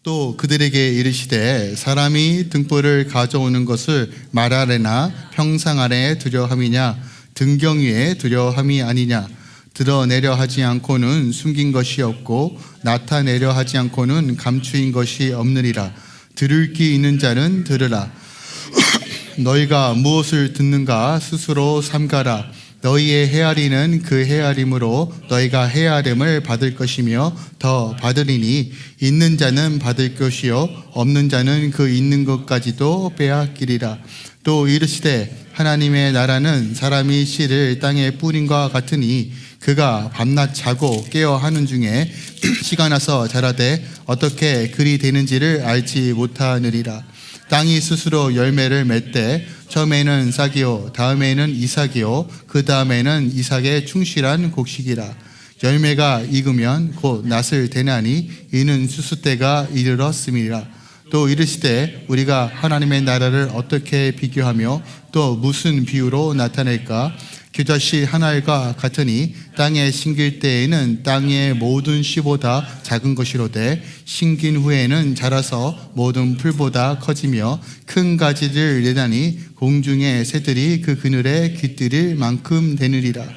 또 그들에게 이르시되 사람이 등불을 가져오는 것을 말 아래나 평상 아래 두려함이냐 등경 위에 두려함이 아니냐. 드러내려 하지 않고는 숨긴 것이 없고 나타내려 하지 않고는 감추인 것이 없느니라. 들을 귀 있는 자는 들으라. 너희가 무엇을 듣는가 스스로 삼가라. 너희의 헤아리는 그 헤아림으로 너희가 헤아림을 받을 것이며 더 받으리니 있는 자는 받을 것이요 없는 자는 그 있는 것까지도 빼앗기리라. 또 이르시되 하나님의 나라는 사람이 씨를 땅에 뿌린과 같으니 그가 밤낮 자고 깨어 하는 중에 씨가 나서 자라되 어떻게 그리 되는지를 알지 못하느니라. 땅이 스스로 열매를 맺되 처음에는 싹이요 다음에는 이삭이요 그 다음에는 이삭의 충실한 곡식이라. 열매가 익으면 곧 낫을 대나니 이는 수수 때가 이르렀음이라. 또 이르시되 우리가 하나님의 나라를 어떻게 비교하며 또 무슨 비유로 나타낼까? 겨자씨 한 알과 같으니 땅에 심길 때에는 땅의 모든 씨보다 작은 것이로되 심긴 후에는 자라서 모든 풀보다 커지며 큰 가지를 내다니 공중의 새들이 그 그늘에 깃들일 만큼 되느리라.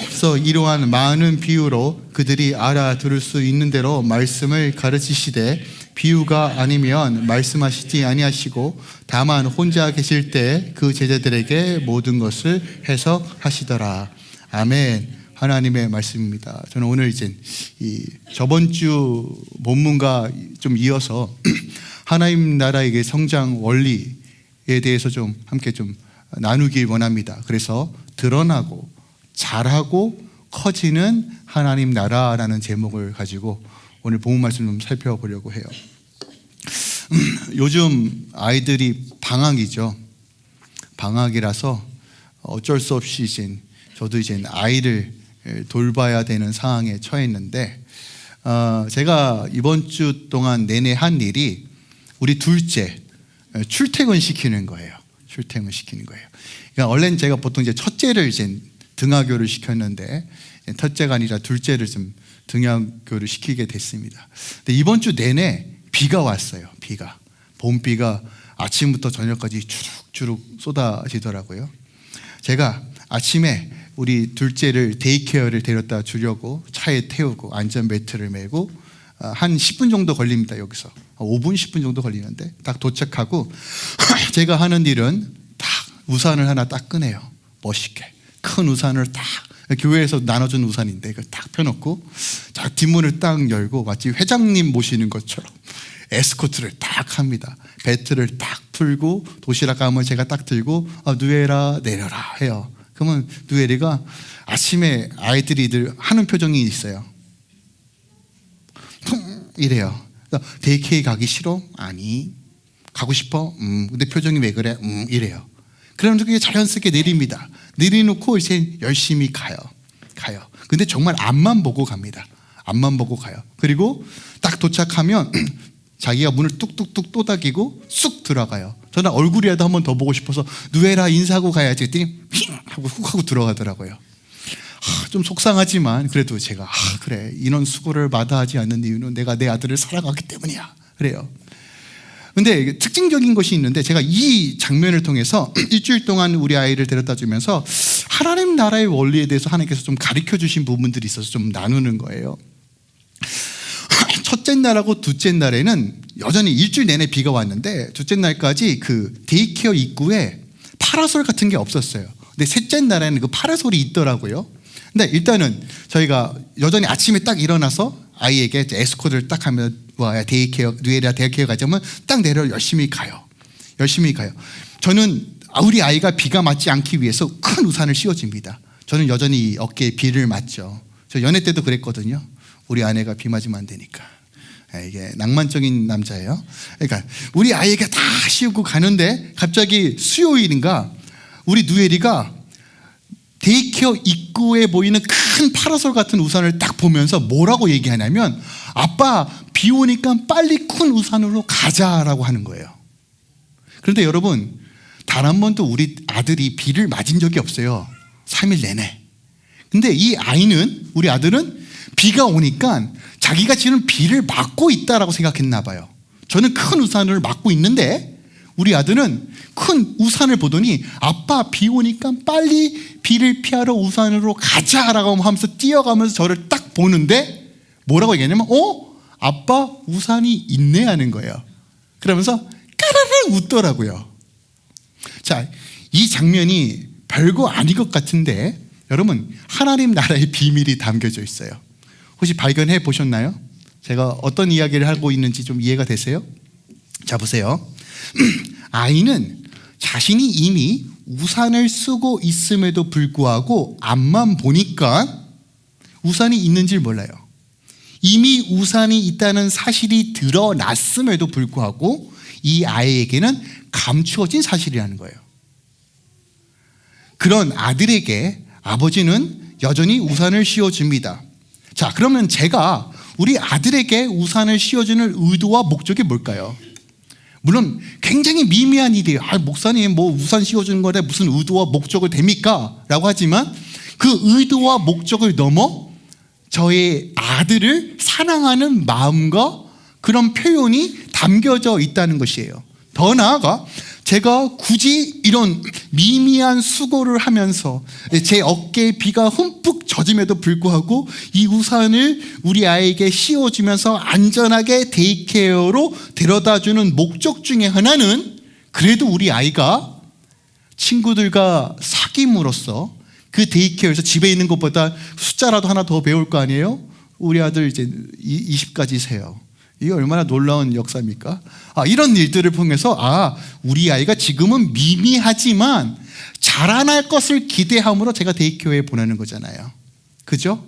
그래서 이러한 많은 비유로 그들이 알아들을 수 있는 대로 말씀을 가르치시되 비유가 아니면 말씀하시지 아니하시고 다만 혼자 계실 때 그 제자들에게 모든 것을 해석하시더라. 아멘. 하나님의 말씀입니다. 저는 오늘 이제 저번 주 본문과 좀 이어서 하나님 나라의 성장 원리에 대해서 좀 함께 좀 나누길 원합니다. 그래서 드러나고 자라고 커지는 하나님 나라라는 제목을 가지고 오늘 본문 말씀 좀 살펴보려고 해요. 요즘 아이들이 방학이죠. 방학이라서 어쩔 수 없이 저도 이제 아이를 돌봐야 되는 상황에 처했는데 제가 이번 주 동안 내내 한 일이 우리 둘째 출퇴근 시키는 거예요. 출퇴근 시키는 거예요. 그러니까 원래는 제가 보통 이제 첫째를 이제 등하교를 시켰는데 첫째가 아니라 둘째를 좀 등하교를 시키게 됐습니다. 근데 이번 주 내내 비가 왔어요. 비가 봄비가 아침부터 저녁까지 주룩주룩 쏟아지더라고요. 제가 아침에 우리 둘째를 데이케어를 데려다 주려고 차에 태우고 안전벨트를 매고 한 10분 정도 걸립니다. 여기서 5분 10분 정도 걸리는데 딱 도착하고 제가 하는 일은 딱 우산을 하나 딱 꺼내요. 멋있게 큰 우산을 딱 교회에서 나눠준 우산인데 이걸 딱 펴놓고 자 뒷문을 딱 열고 마치 회장님 모시는 것처럼 에스코트를 딱 합니다. 벨트를 딱 풀고 도시락 가면 제가 딱 들고 누에라 내려라 해요. 그러면 누에리가 아침에 아이들이 하는 표정이 있어요. 이래요. 데이케이 가기 싫어? 아니. 가고 싶어? 근데 표정이 왜 그래? 이래요. 그러면서 그게 자연스럽게 내립니다. 내려놓고 이제 열심히 가요. 근데 정말 앞만 보고 갑니다. 앞만 보고 가요. 그리고 딱 도착하면 자기가 문을 뚝뚝뚝 또닥이고 쑥 들어가요. 저는 얼굴이라도 한 번 더 보고 싶어서 누에라 인사하고 가야지 했더니 핑 하고 훅 하고 들어가더라고요. 좀 속상하지만 그래도 제가 그래 이런 수고를 마다하지 않는 이유는 내가 내 아들을 사랑하기 때문이야 그래요. 근데 특징적인 것이 있는데 제가 이 장면을 통해서 일주일 동안 우리 아이를 데려다 주면서 하나님 나라의 원리에 대해서 하나님께서 좀 가르쳐 주신 부분들이 있어서 좀 나누는 거예요. 첫째 날하고 둘째 날에는 여전히 일주일 내내 비가 왔는데 둘째 날까지 그 데이케어 입구에 파라솔 같은 게 없었어요. 근데 셋째 날에는 그 파라솔이 있더라고요. 근데 일단은 저희가 여전히 아침에 딱 일어나서 아이에게 에스코트를 딱 하면 데이케어 누에라 데이케어 가자면 딱 내려 열심히 가요. 저는 우리 아이가 비가 맞지 않기 위해서 큰 우산을 씌워줍니다. 저는 여전히 어깨에 비를 맞죠. 저 연애 때도 그랬거든요. 우리 아내가 비 맞으면 안 되니까. 이게 낭만적인 남자예요. 그러니까 우리 아이가 다 씌우고 가는데 갑자기 수요일인가 우리 누에리가 데이케어 입구에 보이는 큰 파라솔 같은 우산을 딱 보면서 뭐라고 얘기하냐면 아빠 비 오니까 빨리 큰 우산으로 가자라고 하는 거예요. 그런데 여러분 단 한 번도 우리 아들이 비를 맞은 적이 없어요. 3일 내내. 근데 이 아이는 우리 아들은 비가 오니까 자기가 지금 비를 맞고 있다라고 생각했나 봐요. 저는 큰 우산을 맞고 있는데 우리 아들은 큰 우산을 보더니 아빠 비 오니까 빨리 비를 피하러 우산으로 가자라고 하면서 뛰어가면서 저를 딱 보는데 뭐라고 얘기하냐면 아빠 우산이 있네 하는 거예요. 그러면서 까르르 웃더라고요. 자, 이 장면이 별거 아닌 것 같은데 여러분, 하나님 나라의 비밀이 담겨져 있어요. 혹시 발견해 보셨나요? 제가 어떤 이야기를 하고 있는지 좀 이해가 되세요? 자, 보세요. 아이는 자신이 이미 우산을 쓰고 있음에도 불구하고 앞만 보니까 우산이 있는지 몰라요. 이미 우산이 있다는 사실이 드러났음에도 불구하고 이 아이에게는 감추어진 사실이라는 거예요. 그런 아들에게 아버지는 여전히 우산을 씌워줍니다. 자, 그러면 제가 우리 아들에게 우산을 씌워주는 의도와 목적이 뭘까요? 물론 굉장히 미미한 일이에요. 목사님 뭐 우산 씌워주는 거에 무슨 의도와 목적을 됩니까? 라고 하지만 그 의도와 목적을 넘어 저의 아들을 사랑하는 마음과 그런 표현이 담겨져 있다는 것이에요. 더 나아가 제가 굳이 이런 미미한 수고를 하면서 제 어깨에 비가 흠뻑 젖음에도 불구하고 이 우산을 우리 아이에게 씌워주면서 안전하게 데이케어로 데려다주는 목적 중에 하나는 그래도 우리 아이가 친구들과 사귐으로써 그 데이케어에서 집에 있는 것보다 숫자라도 하나 더 배울 거 아니에요? 우리 아들 이제 20까지 세요. 이게 얼마나 놀라운 역사입니까? 이런 일들을 통해서 우리 아이가 지금은 미미하지만 자라날 것을 기대함으로 제가 데이케어에 보내는 거잖아요. 그죠?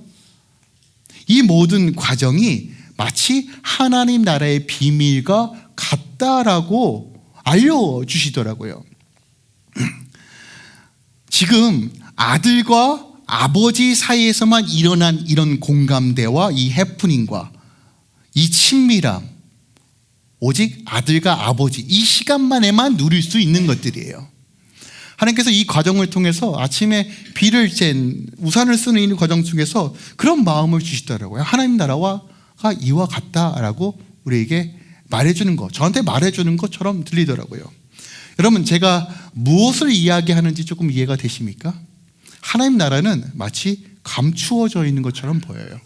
이 모든 과정이 마치 하나님 나라의 비밀과 같다라고 알려주시더라고요. 지금 아들과 아버지 사이에서만 일어난 이런 공감대와 이 해프닝과 이 친밀함, 오직 아들과 아버지 이 시간만에만 누릴 수 있는 것들이에요. 하나님께서 이 과정을 통해서 아침에 비를 우산을 쓰는 이 과정 중에서 그런 마음을 주시더라고요. 하나님 나라가 이와 같다라고 우리에게 말해주는 것, 저한테 말해주는 것처럼 들리더라고요. 여러분, 제가 무엇을 이야기하는지 조금 이해가 되십니까? 하나님 나라는 마치 감추어져 있는 것처럼 보여요.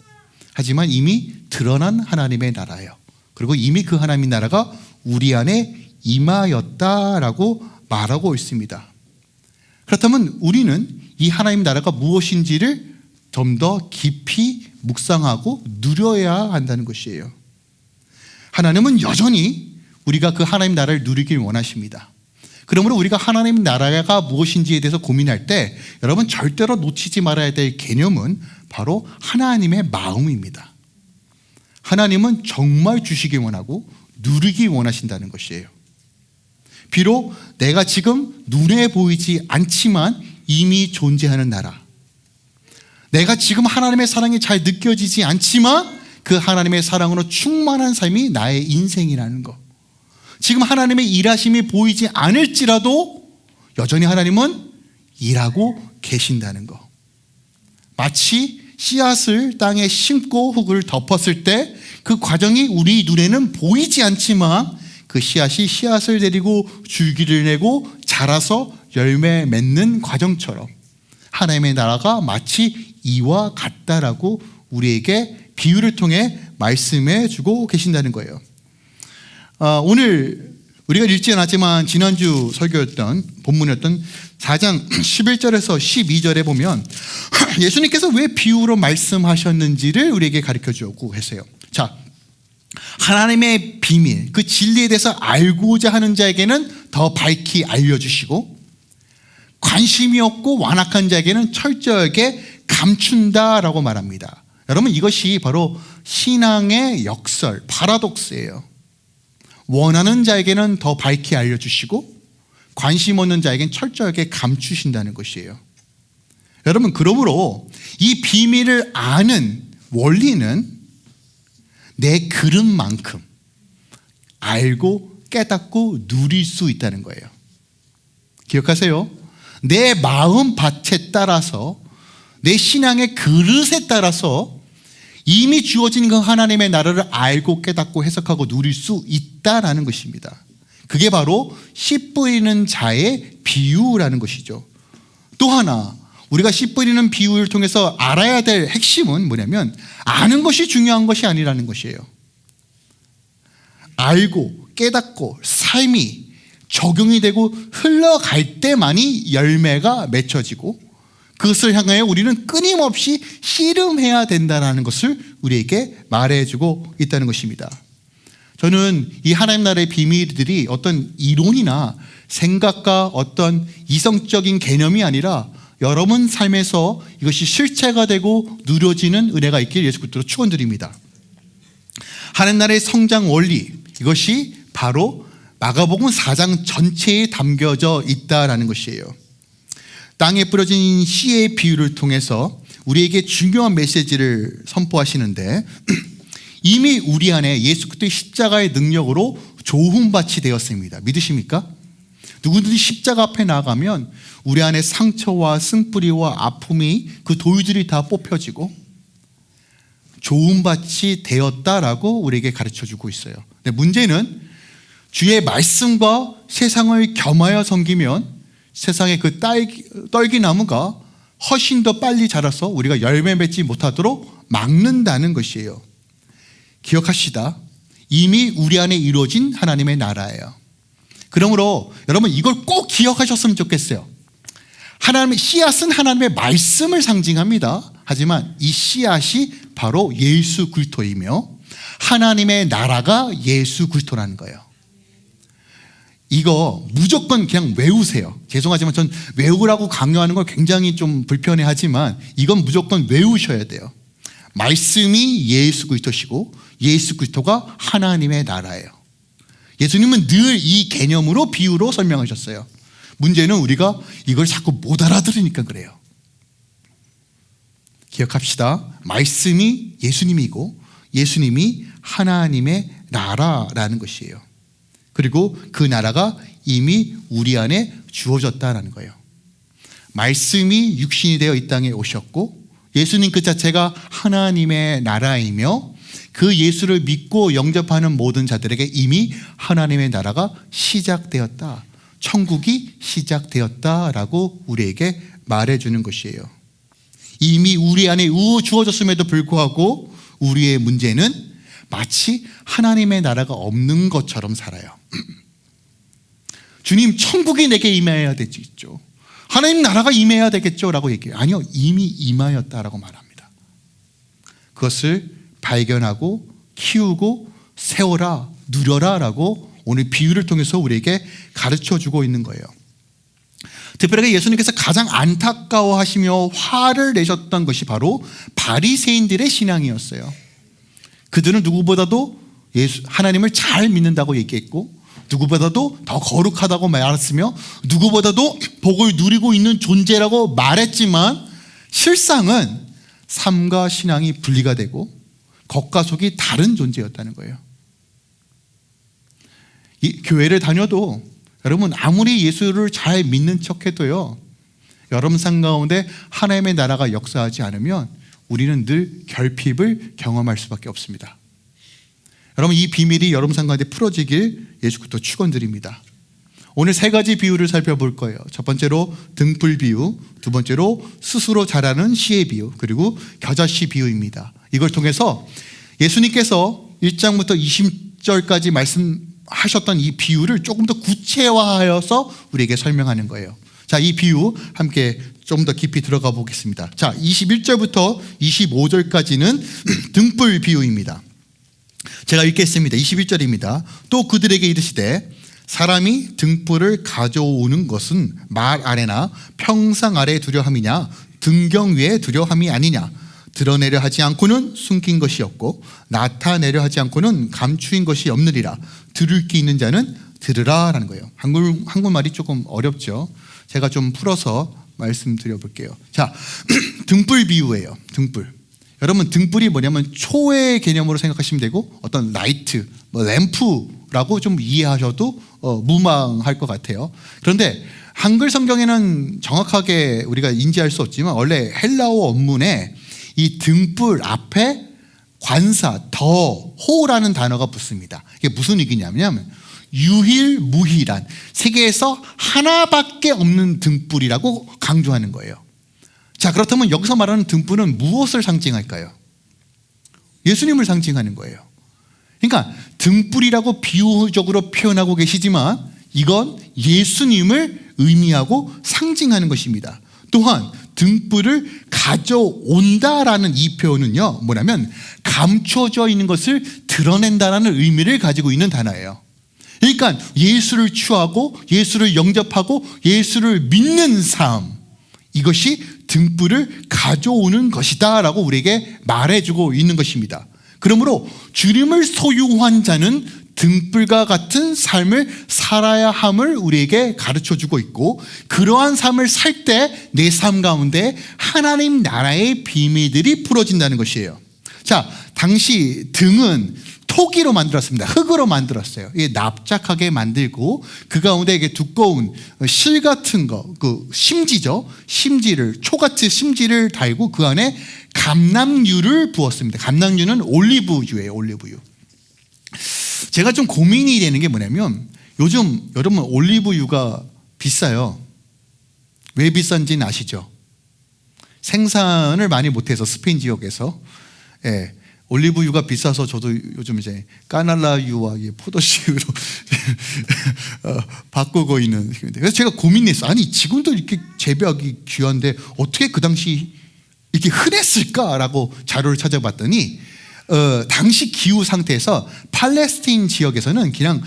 하지만 이미 드러난 하나님의 나라예요. 그리고 이미 그 하나님의 나라가 우리 안에 임하였다라고 말하고 있습니다. 그렇다면 우리는 이 하나님 나라가 무엇인지를 좀 더 깊이 묵상하고 누려야 한다는 것이에요. 하나님은 여전히 우리가 그 하나님 나라를 누리길 원하십니다. 그러므로 우리가 하나님 나라가 무엇인지에 대해서 고민할 때 여러분 절대로 놓치지 말아야 될 개념은 바로 하나님의 마음입니다. 하나님은 정말 주시기 원하고 누리기 원하신다는 것이에요. 비록 내가 지금 눈에 보이지 않지만 이미 존재하는 나라, 내가 지금 하나님의 사랑이 잘 느껴지지 않지만 그 하나님의 사랑으로 충만한 삶이 나의 인생이라는 것, 지금 하나님의 일하심이 보이지 않을지라도 여전히 하나님은 일하고 계신다는 것. 마치 씨앗을 땅에 심고 흙을 덮었을 때 그 과정이 우리 눈에는 보이지 않지만 그 씨앗이 씨앗을 데리고 줄기를 내고 자라서 열매 맺는 과정처럼 하나님의 나라가 마치 이와 같다라고 우리에게 비유를 통해 말씀해 주고 계신다는 거예요. 오늘 우리가 읽지 않았지만 지난주 설교였던 본문이었던 4장 11절에서 12절에 보면 예수님께서 왜 비유로 말씀하셨는지를 우리에게 가르쳐 주고 계세요. 자, 하나님의 비밀, 그 진리에 대해서 알고자 하는 자에게는 더 밝히 알려주시고 관심이 없고 완악한 자에게는 철저하게 감춘다라고 말합니다. 여러분, 이것이 바로 신앙의 역설, 파라독스예요. 원하는 자에게는 더 밝히 알려주시고 관심 없는 자에게는 철저하게 감추신다는 것이에요. 여러분, 그러므로 이 비밀을 아는 원리는 내 그릇만큼 알고 깨닫고 누릴 수 있다는 거예요. 기억하세요. 내 마음 밭에 따라서 내 신앙의 그릇에 따라서 이미 주어진 그 하나님의 나라를 알고 깨닫고 해석하고 누릴 수 있다라는 것입니다. 그게 바로 씨 뿌리는 자의 비유라는 것이죠. 또 하나, 우리가 씨 뿌리는 비유를 통해서 알아야 될 핵심은 뭐냐면 아는 것이 중요한 것이 아니라는 것이에요. 알고 깨닫고 삶이 적용이 되고 흘러갈 때만이 열매가 맺혀지고 그것을 향하여 우리는 끊임없이 씨름해야 된다는 것을 우리에게 말해주고 있다는 것입니다. 저는 이 하나님 나라의 비밀들이 어떤 이론이나 생각과 어떤 이성적인 개념이 아니라 여러분 삶에서 이것이 실체가 되고 누려지는 은혜가 있길 예수 그리스도로 축원드립니다. 하나님 나라의 성장 원리, 이것이 바로 마가복음 4장 전체에 담겨져 있다라는 것이에요. 땅에 뿌려진 씨의 비유를 통해서 우리에게 중요한 메시지를 선포하시는데 이미 우리 안에 예수 그리스도의 십자가의 능력으로 조훈밭이 되었습니다. 믿으십니까? 누구든지 십자가 앞에 나가면 우리 안에 상처와 승뿌리와 아픔이 그 돌들이 다 뽑혀지고 조훈밭이 되었다라고 우리에게 가르쳐주고 있어요. 근데 문제는 주의 말씀과 세상을 겸하여 섬기면 세상의 그 떨기나무가 훨씬 더 빨리 자라서 우리가 열매 맺지 못하도록 막는다는 것이에요. 기억합시다. 이미 우리 안에 이루어진 하나님의 나라예요. 그러므로 여러분 이걸 꼭 기억하셨으면 좋겠어요. 하나님의 씨앗은 하나님의 말씀을 상징합니다. 하지만 이 씨앗이 바로 예수 그리스도이며 하나님의 나라가 예수 그리스도라는 거예요. 이거 무조건 그냥 외우세요. 죄송하지만 전 외우라고 강요하는 걸 굉장히 좀 불편해하지만 이건 무조건 외우셔야 돼요. 말씀이 예수 그리스도시고 예수 그리스도가 하나님의 나라예요. 예수님은 늘 이 개념으로 비유로 설명하셨어요. 문제는 우리가 이걸 자꾸 못 알아들으니까 그래요. 기억합시다. 말씀이 예수님이고 예수님이 하나님의 나라라는 것이에요. 그리고 그 나라가 이미 우리 안에 주어졌다는 거예요. 말씀이 육신이 되어 이 땅에 오셨고 예수님 그 자체가 하나님의 나라이며 그 예수를 믿고 영접하는 모든 자들에게 이미 하나님의 나라가 시작되었다. 천국이 시작되었다라고 우리에게 말해주는 것이에요. 이미 우리 안에 주어졌음에도 불구하고 우리의 문제는 마치 하나님의 나라가 없는 것처럼 살아요. 주님 천국이 내게 임해야 되겠죠. 하나님 나라가 임해야 되겠죠 라고 얘기해요. 아니요, 이미 임하였다라고 말합니다. 그것을 발견하고 키우고 세워라, 누려라 라고 오늘 비유를 통해서 우리에게 가르쳐주고 있는 거예요. 특별하게 예수님께서 가장 안타까워하시며 화를 내셨던 것이 바로 바리새인들의 신앙이었어요. 그들은 누구보다도 하나님을 잘 믿는다고 얘기했고 누구보다도 더 거룩하다고 말했으며 누구보다도 복을 누리고 있는 존재라고 말했지만 실상은 삶과 신앙이 분리가 되고 겉과 속이 다른 존재였다는 거예요. 이 교회를 다녀도 여러분 아무리 예수를 잘 믿는 척해도요, 여러분 삶 가운데 하나님의 나라가 역사하지 않으면 우리는 늘 결핍을 경험할 수밖에 없습니다. 여러분 이 비밀이 여러분 삶 가운데 풀어지길 예수 그리스도 축원드립니다. 오늘 세 가지 비유를 살펴볼 거예요. 첫 번째로 등불 비유, 두 번째로 스스로 자라는 씨의 비유, 그리고 겨자씨 비유입니다. 이걸 통해서 예수님께서 1장부터 20절까지 말씀하셨던 이 비유를 조금 더 구체화하여서 우리에게 설명하는 거예요. 자, 이 비유 함께 좀 더 깊이 들어가 보겠습니다. 자, 21절부터 25절까지는 등불 비유입니다. 제가 읽겠습니다. 21절입니다. 또 그들에게 이르시되 사람이 등불을 가져오는 것은 말 아래나 평상 아래 두려함이냐 등경 위에 두려함이 아니냐. 드러내려 하지 않고는 숨긴 것이 없고 나타내려 하지 않고는 감추인 것이 없느니라. 들을 귀 있는 자는 들으라 라는 거예요. 한국말이 조금 어렵죠. 제가 좀 풀어서 말씀드려 볼게요. 자, 등불 비유예요. 등불. 여러분 등불이 뭐냐면 초의 개념으로 생각하시면 되고 어떤 라이트, 램프라고 좀 이해하셔도 무방할 것 같아요. 그런데 한글 성경에는 정확하게 우리가 인지할 수 없지만 원래 헬라어 원문에 이 등불 앞에 관사, 더호라는 단어가 붙습니다. 이게 무슨 얘기냐면 유일무이한, 세계에서 하나밖에 없는 등불이라고 강조하는 거예요. 자, 그렇다면 여기서 말하는 등불은 무엇을 상징할까요? 예수님을 상징하는 거예요. 그러니까 등불이라고 비유적으로 표현하고 계시지만 이건 예수님을 의미하고 상징하는 것입니다. 또한 등불을 가져온다라는 이 표현은요, 뭐냐면 감춰져 있는 것을 드러낸다라는 의미를 가지고 있는 단어예요. 그러니까 예수를 추하고 예수를 영접하고 예수를 믿는 삶, 이것이 등불을 가져오는 것이다 라고 우리에게 말해주고 있는 것입니다. 그러므로 주님을 소유한 자는 등불과 같은 삶을 살아야 함을 우리에게 가르쳐주고 있고, 그러한 삶을 살 때 내 삶 가운데 하나님 나라의 비밀들이 풀어진다는 것이에요. 자, 당시 등은 토기로 만들었습니다. 흙으로 만들었어요. 이게 납작하게 만들고 그 가운데 이게 두꺼운 실 같은 거, 그 심지죠. 심지를, 초같이 심지를 달고 그 안에 감람유를 부었습니다. 감람유는 올리브유예요. 올리브유. 제가 좀 고민이 되는 게 뭐냐면 요즘 여러분 올리브유가 비싸요. 왜 비싼지는 아시죠? 생산을 많이 못해서 스페인 지역에서, 예, 올리브유가 비싸서 저도 요즘 이제 까날라유와 포도씨유로 바꾸고 있는. 그래서 제가 고민했어요. 아니, 지금도 이렇게 재배하기 귀한데 어떻게 그 당시 이렇게 흔했을까라고 자료를 찾아봤더니 당시 기후 상태에서 팔레스타인 지역에서는 그냥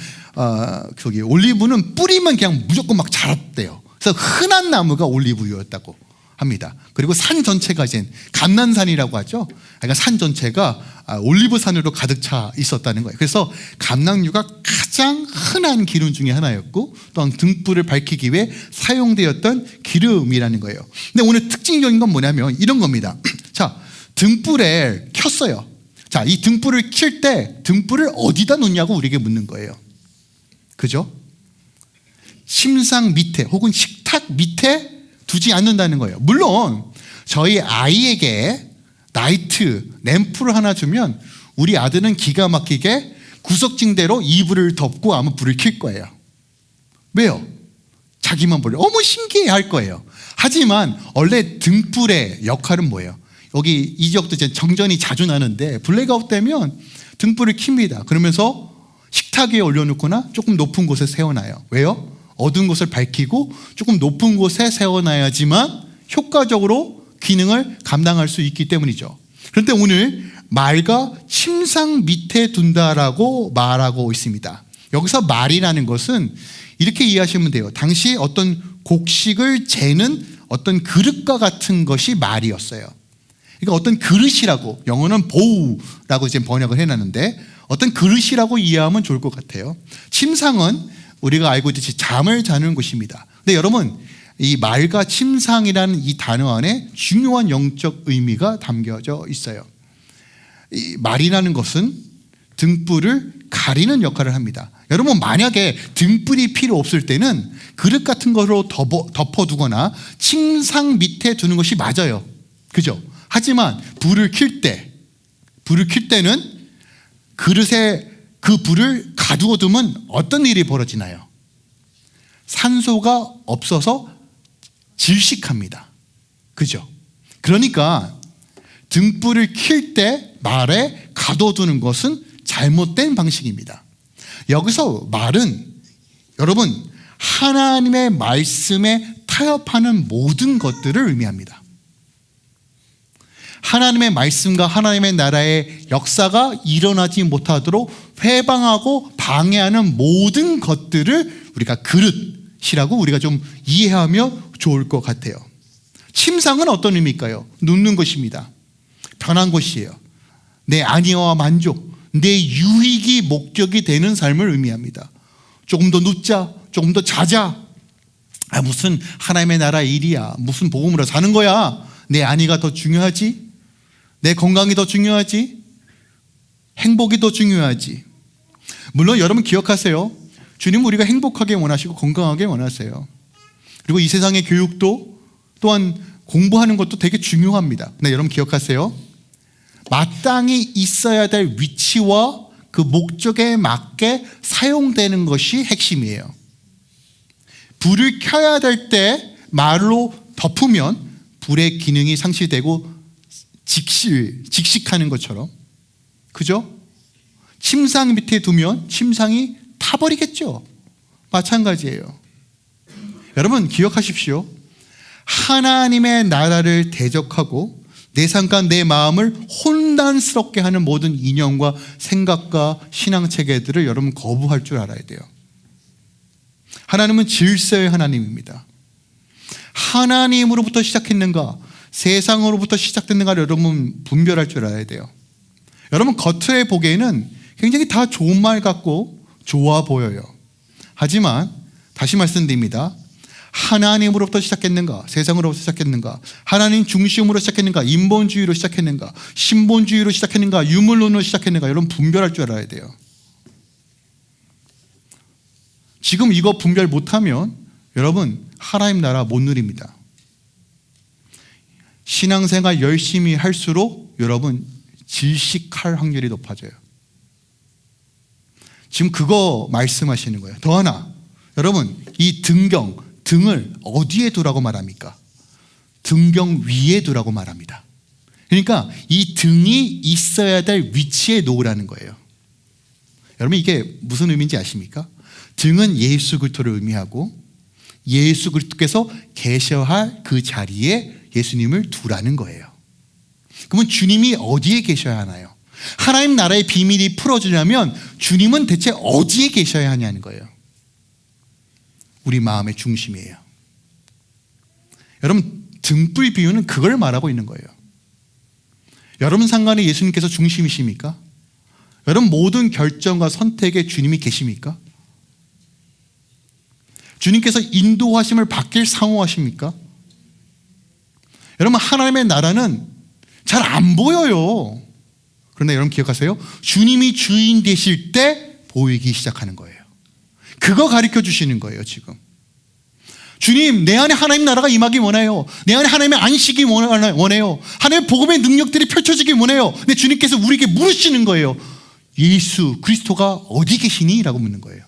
저기 올리브는 뿌리면 그냥 무조건 막 자랐대요. 그래서 흔한 나무가 올리브유였다고 합니다. 그리고 산 전체가 이제 감난산이라고 하죠. 그러니까 산 전체가 올리브산으로 가득 차 있었다는 거예요. 그래서 감람유가 가장 흔한 기름 중에 하나였고, 또한 등불을 밝히기 위해 사용되었던 기름이라는 거예요. 근데 오늘 특징적인 건 뭐냐면 이런 겁니다. 자, 등불에 켰어요. 자, 이 등불을 킬 때 등불을 어디다 놓냐고 우리에게 묻는 거예요. 그죠? 침상 밑에 혹은 식탁 밑에 두지 않는다는 거예요. 물론 저희 아이에게 나이트 램프를 하나 주면 우리 아들은 기가 막히게 구석진대로 이불을 덮고 아마 불을 켤 거예요. 왜요? 자기만 보려 어머 신기해 할 거예요. 하지만 원래 등불의 역할은 뭐예요? 여기 이 지역도 이제 정전이 자주 나는데 블랙아웃 되면 등불을 켭니다. 그러면서 식탁 위에 올려놓거나 조금 높은 곳에 세워놔요. 왜요? 어두운 곳을 밝히고 조금 높은 곳에 세워놔야지만 효과적으로 기능을 감당할 수 있기 때문이죠. 그런데 오늘 말과 침상 밑에 둔다라고 말하고 있습니다. 여기서 말이라는 것은 이렇게 이해하시면 돼요. 당시 어떤 곡식을 재는 어떤 그릇과 같은 것이 말이었어요. 그러니까 어떤 그릇이라고, 영어는 보우라고 이제 번역을 해놨는데 어떤 그릇이라고 이해하면 좋을 것 같아요. 침상은 우리가 알고 있듯이 잠을 자는 곳입니다. 근데 여러분, 이 말과 침상이라는 이 단어 안에 중요한 영적 의미가 담겨져 있어요. 이 말이라는 것은 등불을 가리는 역할을 합니다. 여러분, 만약에 등불이 필요 없을 때는 그릇 같은 거로 덮어두거나 침상 밑에 두는 것이 맞아요. 그죠? 하지만 불을 켤 때는 그릇에 그 불을 가두어 두면 어떤 일이 벌어지나요? 산소가 없어서 질식합니다. 그죠? 그러니까 등불을 켤 때 말에 가둬두는 것은 잘못된 방식입니다. 여기서 말은 여러분 하나님의 말씀에 타협하는 모든 것들을 의미합니다. 하나님의 말씀과 하나님의 나라의 역사가 일어나지 못하도록 회방하고 방해하는 모든 것들을 우리가 그릇이라고 우리가 좀 이해하면 좋을 것 같아요. 침상은 어떤 의미일까요? 눕는 것입니다. 편한 곳이에요. 내 안위와 만족, 내 유익이 목적이 되는 삶을 의미합니다. 조금 더 눕자, 조금 더 자자. 무슨 하나님의 나라 일이야, 무슨 복음으로 사는 거야. 내 안위가 더 중요하지, 내 건강이 더 중요하지, 행복이 더 중요하지. 물론 여러분 기억하세요. 주님은 우리가 행복하게 원하시고 건강하게 원하세요. 그리고 이 세상의 교육도 또한 공부하는 것도 되게 중요합니다. 근데 여러분 기억하세요. 마땅히 있어야 될 위치와 그 목적에 맞게 사용되는 것이 핵심이에요. 불을 켜야 될 때 말로 덮으면 불의 기능이 상실되고 직식하는 것처럼, 그죠? 침상 밑에 두면 침상이 타버리겠죠. 마찬가지예요. 여러분 기억하십시오. 하나님의 나라를 대적하고 내 삶과 내 마음을 혼란스럽게 하는 모든 이념과 생각과 신앙체계들을 여러분 거부할 줄 알아야 돼요. 하나님은 질서의 하나님입니다. 하나님으로부터 시작했는가, 세상으로부터 시작됐는가를 여러분 분별할 줄 알아야 돼요. 여러분 겉에 보기에는 굉장히 다 좋은 말 같고 좋아 보여요. 하지만 다시 말씀드립니다. 하나님으로부터 시작했는가, 세상으로부터 시작했는가, 하나님 중심으로 시작했는가, 인본주의로 시작했는가, 신본주의로 시작했는가, 유물론으로 시작했는가, 여러분 분별할 줄 알아야 돼요. 지금 이거 분별 못하면 여러분 하나님 나라 못 누립니다. 신앙생활 열심히 할수록 여러분 질식할 확률이 높아져요. 지금 그거 말씀하시는 거예요. 더 하나, 여러분 이 등을 어디에 두라고 말합니까? 등경 위에 두라고 말합니다. 그러니까 이 등이 있어야 될 위치에 놓으라는 거예요. 여러분 이게 무슨 의미인지 아십니까? 등은 예수 그리스도를 의미하고 예수 그리스도께서 계셔할 그 자리에 예수님을 두라는 거예요. 그러면 주님이 어디에 계셔야 하나요? 하나님 나라의 비밀이 풀어지려면 주님은 대체 어디에 계셔야 하냐는 거예요. 우리 마음의 중심이에요. 여러분 등불 비유는 그걸 말하고 있는 거예요. 여러분 상관에 예수님께서 중심이십니까? 여러분 모든 결정과 선택에 주님이 계십니까? 주님께서 인도하심을 받길 사모하십니까? 여러분 하나님의 나라는 잘 안 보여요. 그런데 여러분 기억하세요? 주님이 주인 되실 때 보이기 시작하는 거예요. 그거 가르쳐 주시는 거예요. 지금 주님, 내 안에 하나님 나라가 임하기 원해요. 내 안에 하나님의 안식이 원해요. 하나님의 복음의 능력들이 펼쳐지기 원해요. 근데 주님께서 우리에게 물으시는 거예요. 예수 그리스도가 어디 계시니? 라고 묻는 거예요.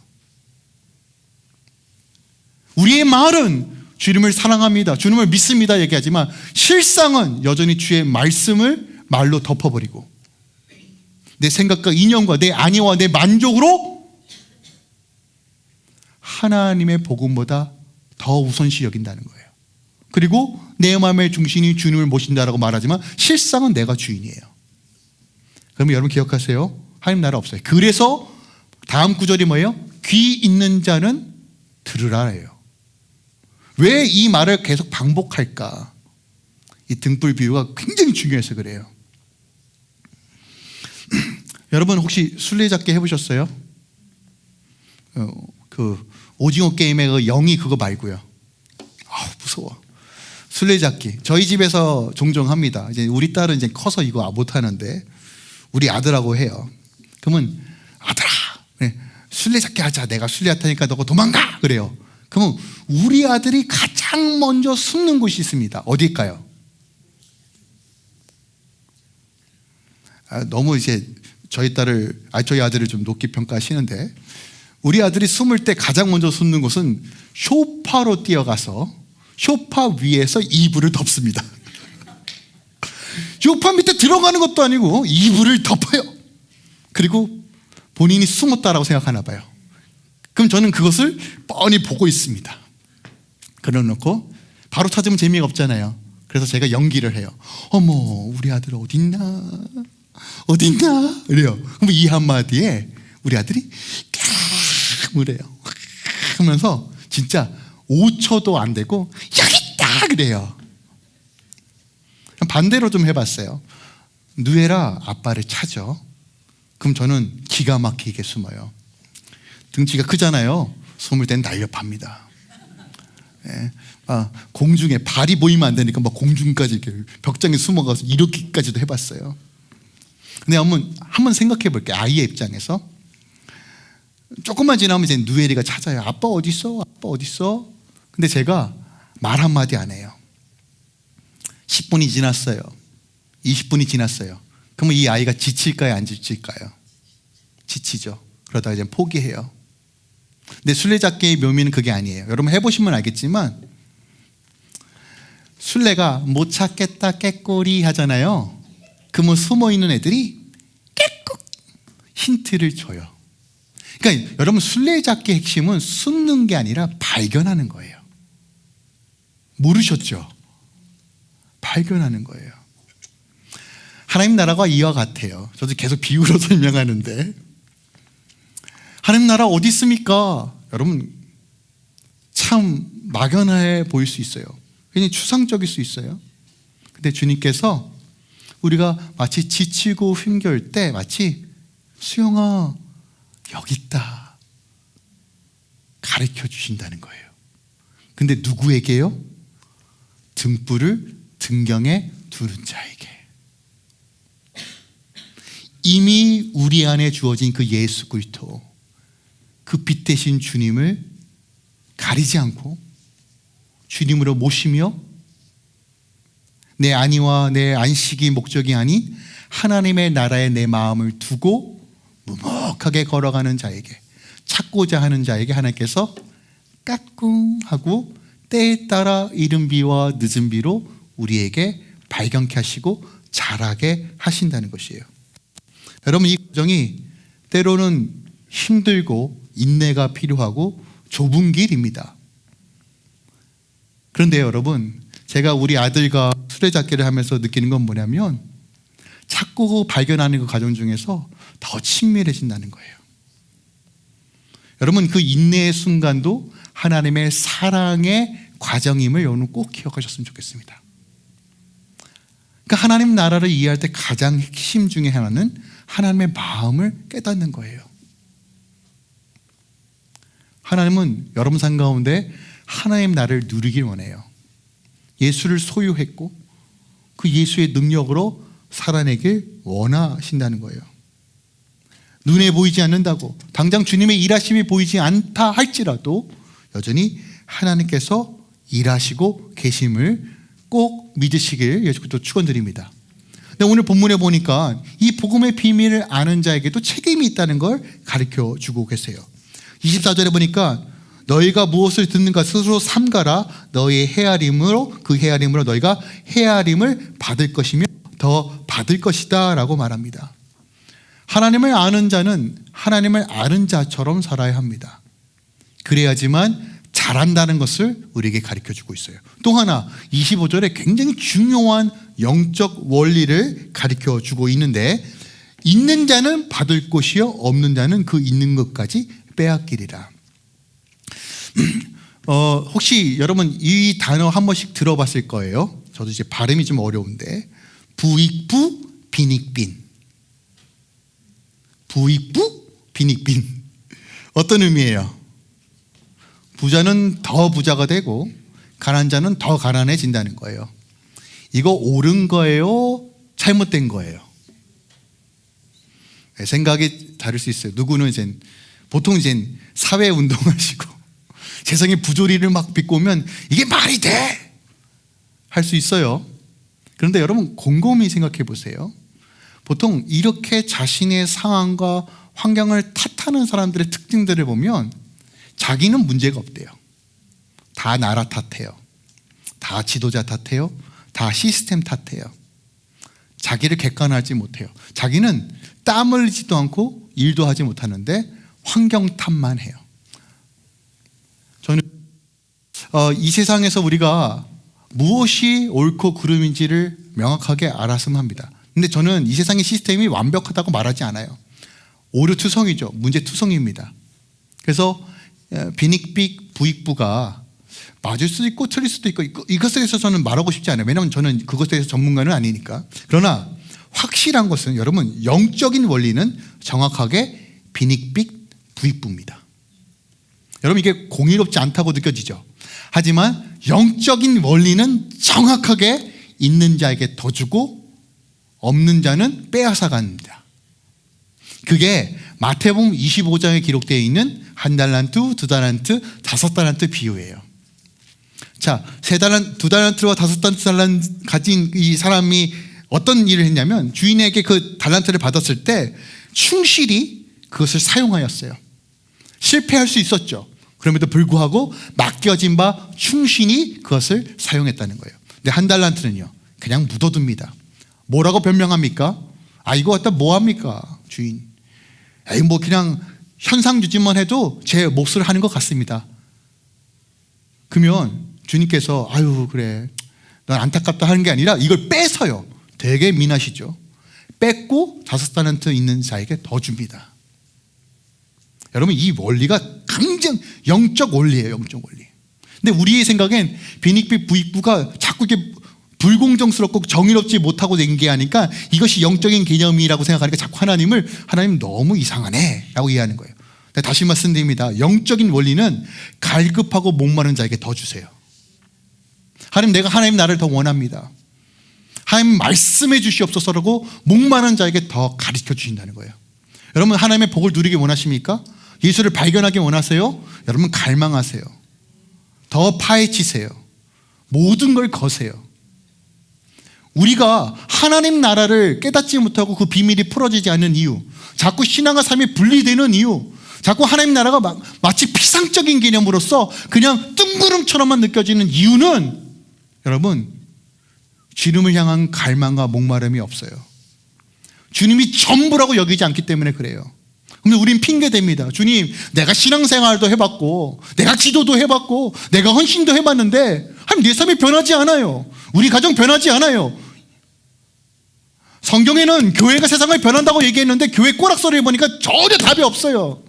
우리의 말은 주님을 사랑합니다, 주님을 믿습니다 얘기하지만 실상은 여전히 주의 말씀을 말로 덮어버리고 내 생각과 이념과 내 안위와 내 만족으로 하나님의 복음보다 더 우선시 여긴다는 거예요. 그리고 내 마음의 중심이 주님을 모신다라고 말하지만 실상은 내가 주인이에요. 그러면 여러분 기억하세요. 하나님 나라 없어요. 그래서 다음 구절이 뭐예요? 귀 있는 자는 들으라예요. 왜 이 말을 계속 반복할까? 이 등불 비유가 굉장히 중요해서 그래요. 여러분 혹시 술래잡기 해보셨어요? 그 오징어 게임의 그 영이 그거 말고요. 무서워. 술래잡기 저희 집에서 종종 합니다. 이제 우리 딸은 이제 커서 이거 못 하는데 우리 아들하고 해요. 그러면 아들아, 술래잡기 하자. 내가 술래 할 테니까 너가 도망가. 그래요. 그러면 우리 아들이 가장 먼저 숨는 곳이 있습니다. 어디일까요? 너무 이제 저희 아들을 좀 높게 평가하시는데 우리 아들이 숨을 때 가장 먼저 숨는 곳은 소파로 뛰어가서 소파 위에서 이불을 덮습니다. 소파 밑에 들어가는 것도 아니고 이불을 덮어요. 그리고 본인이 숨었다라고 생각하나 봐요. 그럼 저는 그것을 뻔히 보고 있습니다. 그래놓고 바로 찾으면 재미가 없잖아요. 그래서 제가 연기를 해요. 어머, 우리 아들 어딨나 이래요. 그럼 이 한마디에 우리 아들이 그래요 하면서 진짜 5초도 안 되고 여기 있다 그래요. 반대로 좀 해봤어요. 누에라 아빠를 찾아. 그럼 저는 기가 막히게 숨어요. 등치가 크잖아요. 숨을 땐 날렵합니다. 네. 공중에 발이 보이면 안 되니까 막 공중까지 이렇게 벽장에 숨어가서 이렇게까지도 해봤어요. 근데 한번 생각해 볼게요. 아이의 입장에서 조금만 지나면 이제 누에리가 찾아요. 아빠 어디 있어? 아빠 어디 있어? 근데 제가 말 한마디 안 해요. 10분이 지났어요. 20분이 지났어요. 그러면 이 아이가 지칠까요? 안 지칠까요? 지치죠. 그러다가 이제 포기해요. 근데 술래잡기의 묘미는 그게 아니에요. 여러분 해보시면 알겠지만 술래가 못 찾겠다 깨꼬리 하잖아요. 그러면 숨어있는 애들이 깨꾹 힌트를 줘요. 그러니까 여러분 술래잡기의 핵심은 숨는 게 아니라 발견하는 거예요. 모르셨죠? 발견하는 거예요. 하나님 나라가 이와 같아요. 저도 계속 비유로 설명하는데 하나님 나라 어디 있습니까? 여러분 참 막연해 보일 수 있어요. 굉장히 추상적일 수 있어요. 근데 주님께서 우리가 마치 지치고 힘겨울 때 마치 수영아 여기 있다 가르쳐 주신다는 거예요. 근데 누구에게요? 등불을 등경에 두는 자에게. 이미 우리 안에 주어진 그 예수 그리스도, 그 빛 대신 주님을 가리지 않고 주님으로 모시며 내 안위와 내 안식이 목적이 아닌 하나님의 나라에 내 마음을 두고 무목하게 걸어가는 자에게, 찾고자 하는 자에게 하나님께서 까꿍하고 때에 따라 이른 비와 늦은 비로 우리에게 발견케 하시고 자라게 하신다는 것이에요. 여러분 이 과정이 때로는 힘들고 인내가 필요하고 좁은 길입니다. 그런데 여러분 제가 우리 아들과 술래잡기를 하면서 느끼는 건 뭐냐면 찾고 발견하는 그 과정 중에서 더 친밀해진다는 거예요. 여러분 그 인내의 순간도 하나님의 사랑의 과정임을 여러분 꼭 기억하셨으면 좋겠습니다. 그러니까 하나님 나라를 이해할 때 가장 핵심 중에 하나는 하나님의 마음을 깨닫는 거예요. 하나님은 여러분 삶 가운데 하나님 나라를 누리길 원해요. 예수를 소유했고 그 예수의 능력으로 살아내길 원하신다는 거예요. 눈에 보이지 않는다고 당장 주님의 일하심이 보이지 않다 할지라도 여전히 하나님께서 일하시고 계심을 꼭 믿으시길 예수께서 축원드립니다. 근데 오늘 본문에 보니까 이 복음의 비밀을 아는 자에게도 책임이 있다는 걸 가르쳐 주고 계세요. 24절에 보니까 너희가 무엇을 듣는가 스스로 삼가라. 너희의 헤아림으로 그 헤아림으로 너희가 헤아림을 받을 것이며 더 받을 것이다 라고 말합니다. 하나님을 아는 자는 하나님을 아는 자처럼 살아야 합니다. 그래야지만 잘한다는 것을 우리에게 가르쳐주고 있어요. 또 하나 25절에 굉장히 중요한 영적 원리를 가르쳐주고 있는데 있는 자는 받을 것이요 없는 자는 그 있는 것까지 빼앗기리라. 혹시 여러분 이 단어 한 번씩 들어봤을 거예요. 저도 이제 발음이 좀 어려운데 부익부 빈익빈. 부익부 빈익빈. 어떤 의미예요? 부자는 더 부자가 되고 가난한 자는 더 가난해진다는 거예요. 이거 옳은 거예요? 잘못된 거예요? 생각이 다를 수 있어요. 누구는 이제 보통 이제 사회 운동하시고 세상에 부조리를 막 비꼬면 이게 말이 돼! 할 수 있어요. 그런데 여러분 곰곰이 생각해 보세요. 보통 이렇게 자신의 상황과 환경을 탓하는 사람들의 특징들을 보면 자기는 문제가 없대요. 다 나라 탓해요. 다 지도자 탓해요. 다 시스템 탓해요. 자기를 객관화하지 못해요. 자기는 땀 흘리지도 않고 일도 하지 못하는데 환경 탓만 해요. 저는 이 세상에서 우리가 무엇이 옳고 그름인지를 명확하게 알았으면 합니다. 근데 저는 이 세상의 시스템이 완벽하다고 말하지 않아요. 오류투성이죠. 문제투성입니다. 그래서 빈익빈 부익부가 맞을 수도 있고 틀릴 수도 있고 이것에 대해서 저는 말하고 싶지 않아요. 왜냐하면 저는 그것에 대해서 전문가는 아니니까. 그러나 확실한 것은 여러분 영적인 원리는 정확하게 빈익빈 부익부입니다. 여러분 이게 공의롭지 않다고 느껴지죠. 하지만 영적인 원리는 정확하게 있는 자에게 더 주고 없는 자는 빼앗아 갑니다. 그게 마태복음 25장에 기록되어 있는 1달란트, 2달란트, 5달란트 비유예요. 자, 2달란트와 5달란트 가진 이 사람이 어떤 일을 했냐면 주인에게 그 달란트를 받았을 때 충실히 그것을 사용하였어요. 실패할 수 있었죠. 그럼에도 불구하고 맡겨진 바 충실히 그것을 사용했다는 거예요. 근데 한 달란트는요, 그냥 묻어둡니다. 뭐라고 변명합니까? 이거 갖다 뭐합니까 주인? 뭐 그냥 현상유지만 해도 제 몫을 하는 것 같습니다. 그러면 주님께서 아유 그래 넌 안타깝다 하는 게 아니라 이걸 빼서요, 되게 민하시죠. 뺏고 5달란트 있는 자에게 더 줍니다. 여러분, 이 원리가 강정 영적 원리예요. 영적 원리. 근데 우리의 생각엔 빈익비 부익부가 자꾸 이렇게 불공정스럽고 정의롭지 못하고 된 게 아니까 이것이 영적인 개념이라고 생각하니까 자꾸 하나님 너무 이상하네 라고 이해하는 거예요. 다시 말씀드립니다. 영적인 원리는 갈급하고 목마른 자에게 더 주세요. 하나님 나를 더 원합니다. 하나님 말씀해 주시옵소서라고 목마른 자에게 더 가르쳐 주신다는 거예요. 여러분, 하나님의 복을 누리기 원하십니까? 예수를 발견하기 원하세요? 여러분, 갈망하세요. 더 파헤치세요. 모든 걸 거세요. 우리가 하나님 나라를 깨닫지 못하고 그 비밀이 풀어지지 않는 이유, 자꾸 신앙과 삶이 분리되는 이유, 자꾸 하나님 나라가 마치 피상적인 개념으로서 그냥 뜬구름처럼만 느껴지는 이유는 여러분, 주님을 향한 갈망과 목마름이 없어요. 주님이 전부라고 여기지 않기 때문에 그래요. 근데 우린 핑계댑니다. 주님, 내가 신앙생활도 해봤고 내가 기도도 해봤고 내가 헌신도 해봤는데 내 삶이 변하지 않아요. 우리 가정 변하지 않아요. 성경에는 교회가 세상을 변한다고 얘기했는데 교회 꼬락서리 해보니까 전혀 답이 없어요.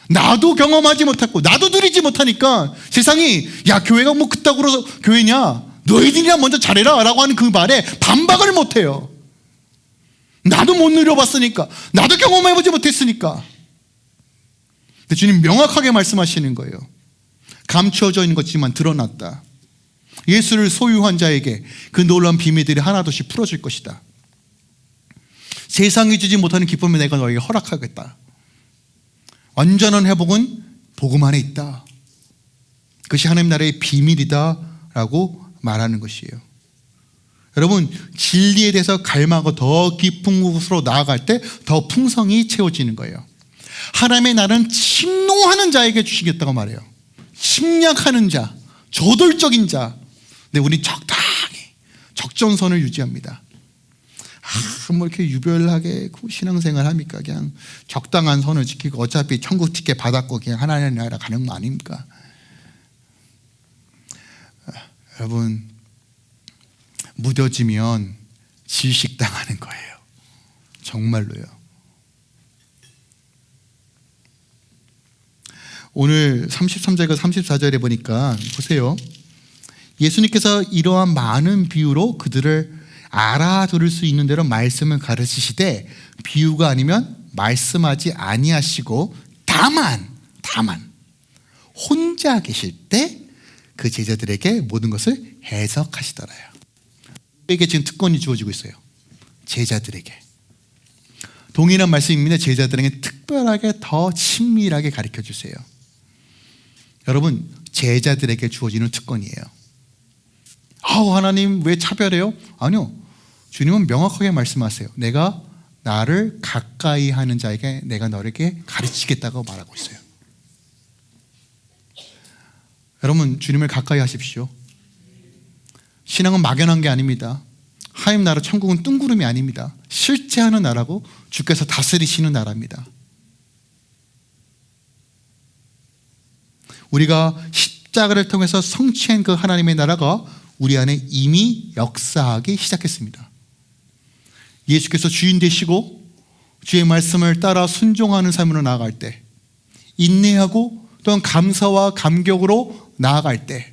나도 경험하지 못했고 나도 누리지 못하니까 세상이 야 교회가 뭐 그따구로 교회냐, 너희들이나 먼저 잘해라 라고 하는 그 말에 반박을 못해요. 나도 못 누려봤으니까, 나도 경험해보지 못했으니까. 근데 주님 명확하게 말씀하시는 거예요. 감추어져 있는 것지만 드러났다. 예수를 소유한 자에게 그 놀라운 비밀들이 하나둘씩 풀어질 것이다. 세상이 주지 못하는 기쁨을 내가 너에게 허락하겠다. 완전한 회복은 복음 안에 있다. 그것이 하나님 나라의 비밀이다 라고 말하는 것이에요. 여러분, 진리에 대해서 갈망하고 더 깊은 곳으로 나아갈 때 더 풍성이 채워지는 거예요. 하나님의 나라는 침노하는 자에게 주시겠다고 말해요. 침략하는 자, 저돌적인 자. 근데 우리 적당히 적정선을 유지합니다. 뭐 이렇게 유별나게 신앙생활 합니까? 그냥 적당한 선을 지키고 어차피 천국 티켓 받았고 그냥 하나님 나라 가는 거 아닙니까? 여러분, 무뎌지면 질식당하는 거예요. 정말로요. 오늘 33절과 34절에 보니까 보세요. 예수님께서 이러한 많은 비유로 그들을 알아들을 수 있는 대로 말씀을 가르치시되 비유가 아니면 말씀하지 아니하시고 다만 혼자 계실 때 그 제자들에게 모든 것을 해석하시더라요. 우리에게 지금 특권이 주어지고 있어요. 제자들에게. 동일한 말씀입니다. 제자들에게 특별하게 더 친밀하게 가르쳐 주세요. 여러분, 제자들에게 주어지는 특권이에요. 하나님 왜 차별해요? 아니요. 주님은 명확하게 말씀하세요. 내가 나를 가까이 하는 자에게 내가 너에게 가르치겠다고 말하고 있어요. 여러분, 주님을 가까이 하십시오. 신앙은 막연한 게 아닙니다. 하나님 나라 천국은 뜬구름이 아닙니다. 실제하는 나라고 주께서 다스리시는 나라입니다. 우리가 십자가를 통해서 성취한 그 하나님의 나라가 우리 안에 이미 역사하기 시작했습니다. 예수께서 주인 되시고 주의 말씀을 따라 순종하는 삶으로 나아갈 때, 인내하고 또한 감사와 감격으로 나아갈 때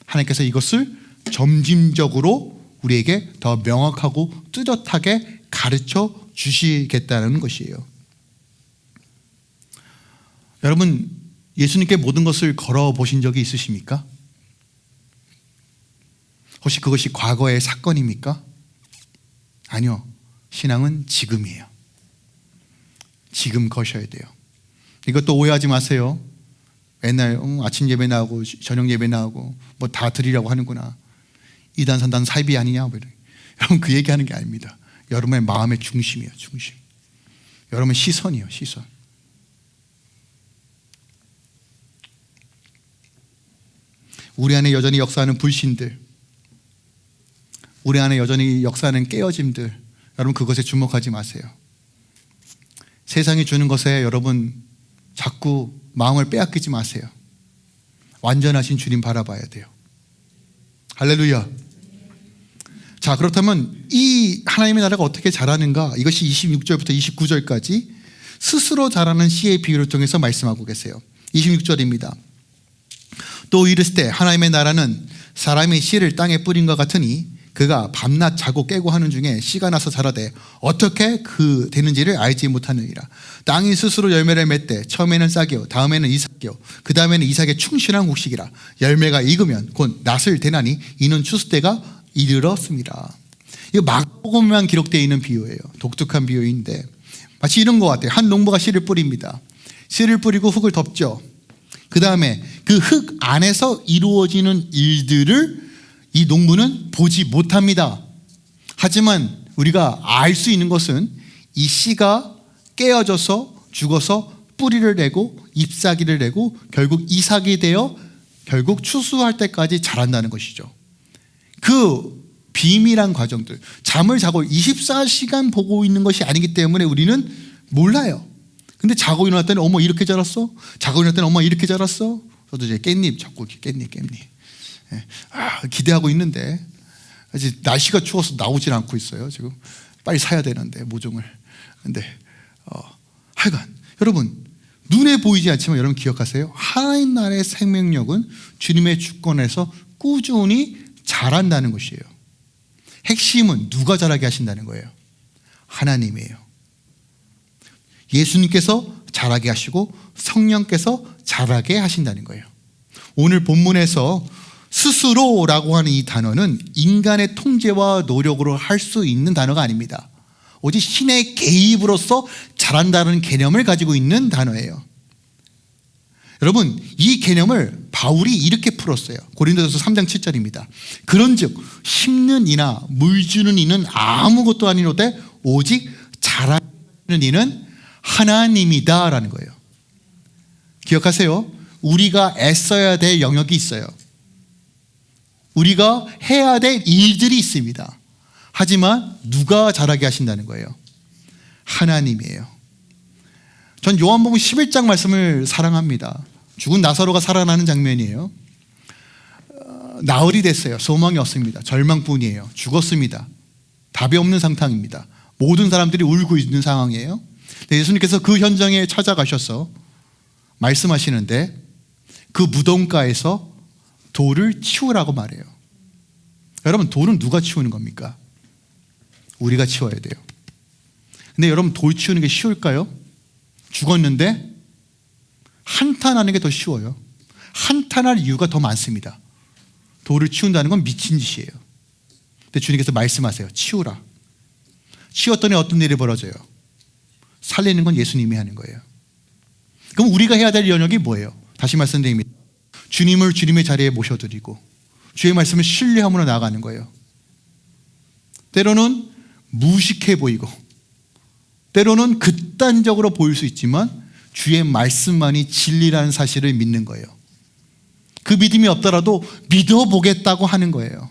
하나님께서 이것을 점진적으로 우리에게 더 명확하고 뚜렷하게 가르쳐 주시겠다는 것이에요. 여러분, 예수님께 모든 것을 걸어보신 적이 있으십니까? 혹시 그것이 과거의 사건입니까? 아니요. 신앙은 지금이에요. 지금 거셔야 돼요. 이것도 오해하지 마세요. 맨날 아침 예배 나오고 저녁 예배 나오고 뭐 다 드리라고 하는구나. 이단 선단 사이비 아니냐. 여러분 그 얘기하는 게 아닙니다. 여러분의 마음의 중심이에요. 중심. 여러분의 시선이요. 시선. 우리 안에 여전히 역사하는 불신들, 우리 안에 여전히 역사하는 깨어짐들, 여러분 그것에 주목하지 마세요. 세상이 주는 것에 여러분 자꾸 마음을 빼앗기지 마세요. 완전하신 주님 바라봐야 돼요. 할렐루야. 자, 그렇다면 이 하나님의 나라가 어떻게 자라는가? 이것이 26절부터 29절까지 스스로 자라는 씨의 비유를 통해서 말씀하고 계세요. 26절입니다. 또 이르시되 하나님의 나라는 사람이 씨를 땅에 뿌린 것 같으니 그가 밤낮 자고 깨고 하는 중에 씨가 나서 자라되 어떻게 그 되는지를 알지 못하느니라. 땅이 스스로 열매를 맺되 처음에는 싹이요 다음에는 이삭이요 그 다음에는 이삭의 충실한 곡식이라. 열매가 익으면 곧 낫을 대나니 이는 추수 때가 이르렀습니다. 이거 마가복음에만 기록되어 있는 비유예요. 독특한 비유인데 마치 이런 것 같아요. 한 농부가 씨를 뿌립니다. 씨를 뿌리고 흙을 덮죠. 그 다음에 그 흙 안에서 이루어지는 일들을 이 농부는 보지 못합니다. 하지만 우리가 알 수 있는 것은 이 씨가 깨어져서 죽어서 뿌리를 내고 잎사귀를 내고 결국 이삭이 되어 결국 추수할 때까지 자란다는 것이죠. 그 비밀한 과정들, 잠을 자고 24시간 보고 있는 것이 아니기 때문에 우리는 몰라요. 근데 자고 일어났더니 어머 이렇게 자랐어? 자고 일어났더니 엄마 이렇게 자랐어? 저도 이제 깻잎 자꾸 깻잎 기대하고 있는데 아직 날씨가 추워서 나오질 않고 있어요. 지금 빨리 사야 되는데 모종을. 근데 하여간 여러분 눈에 보이지 않지만 여러분 기억하세요. 하나님 나라의 생명력은 주님의 주권에서 꾸준히 자란다는 것이에요. 핵심은 누가 자라게 하신다는 거예요? 하나님이에요. 예수님께서 자라게 하시고 성령께서 자라게 하신다는 거예요. 오늘 본문에서 스스로라고 하는 이 단어는 인간의 통제와 노력으로 할 수 있는 단어가 아닙니다. 오직 신의 개입으로서 자란다는 개념을 가지고 있는 단어예요. 여러분 이 개념을 바울이 이렇게 풀었어요. 고린도전서 3장 7절입니다. 그런즉 심는 이나 물 주는 이는 아무것도 아니로되 오직 자라는 이는 하나님이다 라는 거예요. 기억하세요. 우리가 애써야 될 영역이 있어요. 우리가 해야 될 일들이 있습니다. 하지만 누가 자라게 하신다는 거예요? 하나님이에요. 전 요한복음 11장 말씀을 사랑합니다. 죽은 나사로가 살아나는 장면이에요. 나흘이 됐어요. 소망이 없습니다. 절망뿐이에요. 죽었습니다. 답이 없는 상황입니다. 모든 사람들이 울고 있는 상황이에요. 예수님께서 그 현장에 찾아가셔서 말씀하시는데 그 무덤가에서 돌을 치우라고 말해요. 여러분 돌은 누가 치우는 겁니까? 우리가 치워야 돼요. 근데 여러분 돌 치우는 게 쉬울까요? 죽었는데 한탄하는 게 더 쉬워요. 한탄할 이유가 더 많습니다. 돌을 치운다는 건 미친 짓이에요. 근데 주님께서 말씀하세요. 치우라. 치웠더니 어떤 일이 벌어져요? 살리는 건 예수님이 하는 거예요. 그럼 우리가 해야 될 영역이 뭐예요? 다시 말씀드립니다. 주님을 주님의 자리에 모셔드리고 주의 말씀을 신뢰함으로 나아가는 거예요. 때로는 무식해 보이고 때로는 극단적으로 보일 수 있지만 주의 말씀만이 진리라는 사실을 믿는 거예요. 그 믿음이 없더라도 믿어보겠다고 하는 거예요.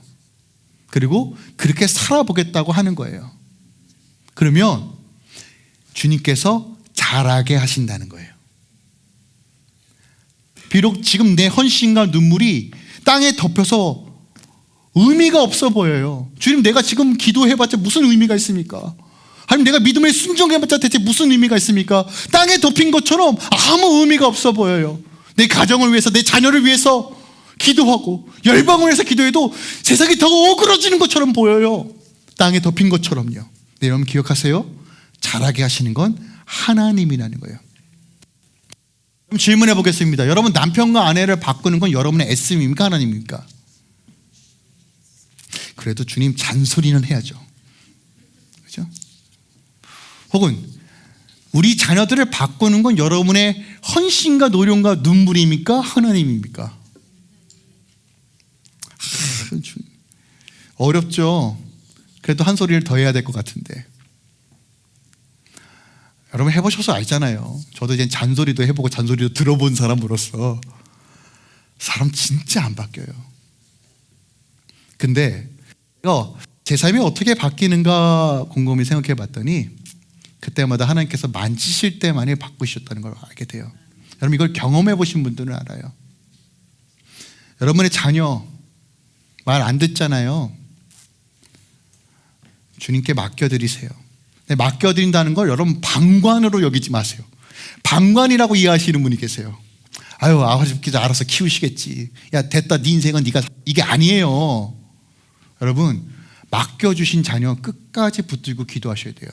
그리고 그렇게 살아보겠다고 하는 거예요. 그러면 주님께서 자라게 하신다는 거예요. 비록 지금 내 헌신과 눈물이 땅에 덮여서 의미가 없어 보여요. 주님 내가 지금 기도해봤자 무슨 의미가 있습니까? 아니면 내가 믿음에 순종해봤자 대체 무슨 의미가 있습니까? 땅에 덮인 것처럼 아무 의미가 없어 보여요. 내 가정을 위해서 내 자녀를 위해서 기도하고 열방을 위해서 기도해도 세상이 더 어그러지는 것처럼 보여요. 땅에 덮인 것처럼요. 네, 여러분 기억하세요. 자라게 하시는 건 하나님이라는 거예요. 그럼 질문해 보겠습니다. 여러분 남편과 아내를 바꾸는 건 여러분의 애씀입니까? 하나님입니까? 그래도 주님 잔소리는 해야죠. 그렇죠? 혹은 우리 자녀들을 바꾸는 건 여러분의 헌신과 노력과 눈물입니까? 하나님입니까? 어렵죠. 그래도 한 소리를 더 해야 될 것 같은데. 여러분 해보셔서 알잖아요. 저도 이제 잔소리도 해보고 잔소리도 들어본 사람으로서 사람 진짜 안 바뀌어요. 근데 제 삶이 어떻게 바뀌는가 곰곰이 생각해 봤더니 그때마다 하나님께서 만지실 때만이 바꾸셨다는 걸 알게 돼요. 여러분 이걸 경험해 보신 분들은 알아요. 여러분의 자녀 말 안 듣잖아요. 주님께 맡겨드리세요. 맡겨드린다는 걸 여러분 방관으로 여기지 마세요. 방관이라고 이해하시는 분이 계세요. 아유 아버지께서 알아서 키우시겠지. 야 됐다 네 인생은 네가 이게 아니에요. 여러분 맡겨주신 자녀 끝까지 붙들고 기도하셔야 돼요.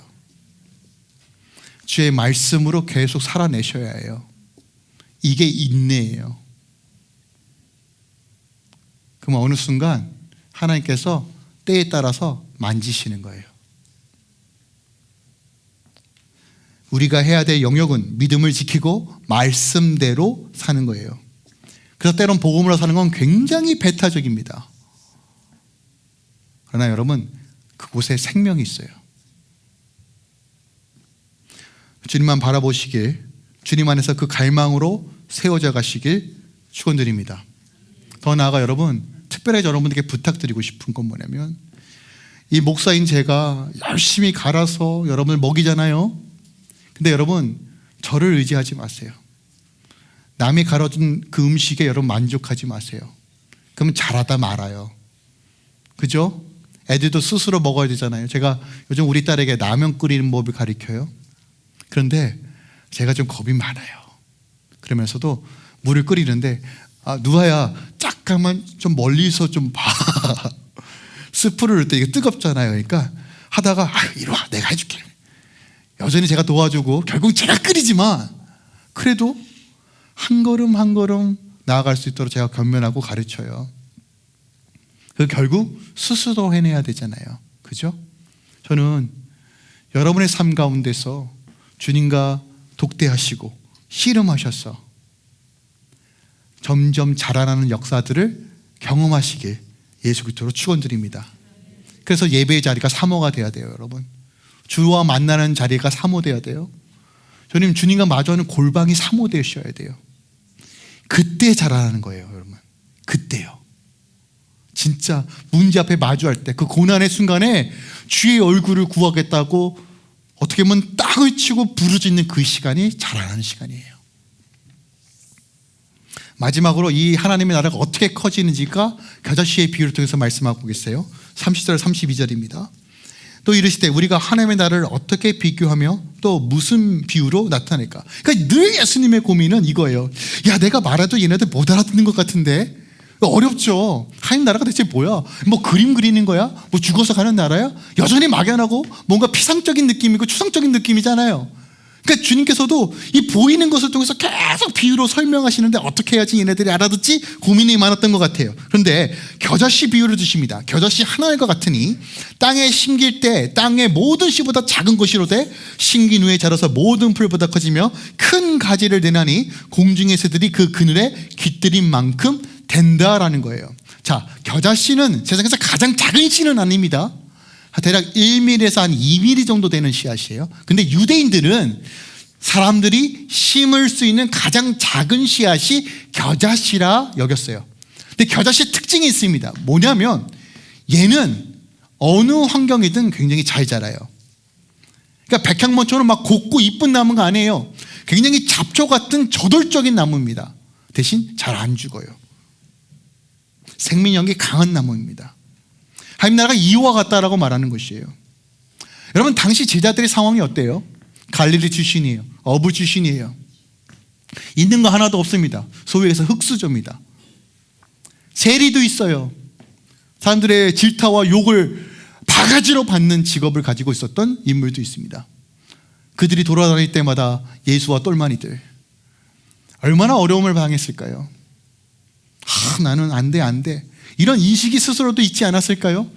주의 말씀으로 계속 살아내셔야 해요. 이게 인내예요. 그럼 어느 순간 하나님께서 때에 따라서 만지시는 거예요. 우리가 해야 될 영역은 믿음을 지키고 말씀대로 사는 거예요. 그래서 때론 복음으로 사는 건 굉장히 배타적입니다. 그러나 여러분 그곳에 생명이 있어요. 주님만 바라보시길, 주님 안에서 그 갈망으로 세워져 가시길 축원드립니다. 더 나아가 여러분 특별히 여러분들께 부탁드리고 싶은 건 뭐냐면 이 목사인 제가 열심히 갈아서 여러분을 먹이잖아요. 근데 여러분 저를 의지하지 마세요. 남이 갈아준 그 음식에 여러분 만족하지 마세요. 그러면 잘하다 말아요. 그죠? 애들도 스스로 먹어야 되잖아요. 제가 요즘 우리 딸에게 라면 끓이는 법을 가르쳐요. 그런데 제가 좀 겁이 많아요. 그러면서도 물을 끓이는데 누아야 잠깐만 좀 멀리서 좀 봐. 스프를 넣을 때 이게 뜨겁잖아요. 그러니까 하다가 이리 와 내가 해줄게. 여전히 제가 도와주고 결국 제가 끓이지만 그래도 한 걸음 한 걸음 나아갈 수 있도록 제가 견면하고 가르쳐요. 그 결국 스스로 해내야 되잖아요. 그죠? 저는 여러분의 삶 가운데서 주님과 독대하시고 씨름하셔서 점점 자라나는 역사들을 경험하시길 예수 그리스도로 축원드립니다. 그래서 예배의 자리가 사모가 돼야 돼요. 여러분 주와 만나는 자리가 사모돼야 돼요. 주님 주님과 마주하는 골방이 사모되셔야 돼요. 그때 자라나는 거예요. 여러분 그때요. 진짜 문제 앞에 마주할 때 그 고난의 순간에 주의 얼굴을 구하겠다고 어떻게 보면 땅을 치고 부르짖는 그 시간이 자라나는 시간이에요. 마지막으로 이 하나님의 나라가 어떻게 커지는지가 겨자씨의 비유를 통해서 말씀하고 계세요. 30절 32절입니다. 또 이르시되 우리가 하나님의 나라를 어떻게 비교하며 또 무슨 비유로 나타낼까? 그러니까 늘 예수님의 고민은 이거예요. 야 내가 말해도 얘네들 못 알아듣는 것 같은데 어렵죠. 하나님 나라가 대체 뭐야? 뭐 그림 그리는 거야? 뭐 죽어서 가는 나라야? 여전히 막연하고 뭔가 피상적인 느낌이고 추상적인 느낌이잖아요. 그러니까 주님께서도 이 보이는 것을 통해서 계속 비유로 설명하시는데 어떻게 해야지 얘네들이 알아듣지? 고민이 많았던 것 같아요. 그런데 겨자씨 비유를 주십니다. 겨자씨 하나일과 같으니 땅에 심길 때 땅의 모든 씨보다 작은 것이로되 심긴 후에 자라서 모든 풀보다 커지며 큰 가지를 내나니 공중의 새들이 그 그늘에 깃들인 만큼 된다라는 거예요. 자, 겨자씨는 세상에서 가장 작은 씨는 아닙니다. 대략 1mm에서 한 2mm 정도 되는 씨앗이에요. 근데 유대인들은 사람들이 심을 수 있는 가장 작은 씨앗이 겨자씨라 여겼어요. 근데 겨자씨 특징이 있습니다. 뭐냐면 얘는 어느 환경이든 굉장히 잘 자라요. 그러니까 백향목처럼 막 곱고 이쁜 나무가 아니에요. 굉장히 잡초 같은 저돌적인 나무입니다. 대신 잘 안 죽어요. 생명력이 강한 나무입니다. 하나님 나라가 이와 같다라고 말하는 것이에요. 여러분 당시 제자들의 상황이 어때요? 갈릴리 출신이에요. 어부 출신이에요. 있는 거 하나도 없습니다. 소위 해서 흙수저입니다. 세리도 있어요. 사람들의 질타와 욕을 바가지로 받는 직업을 가지고 있었던 인물도 있습니다. 그들이 돌아다닐 때마다 예수와 똘마니들 얼마나 어려움을 당했을까요? 나는 안 돼. 이런 인식이 스스로도 있지 않았을까요?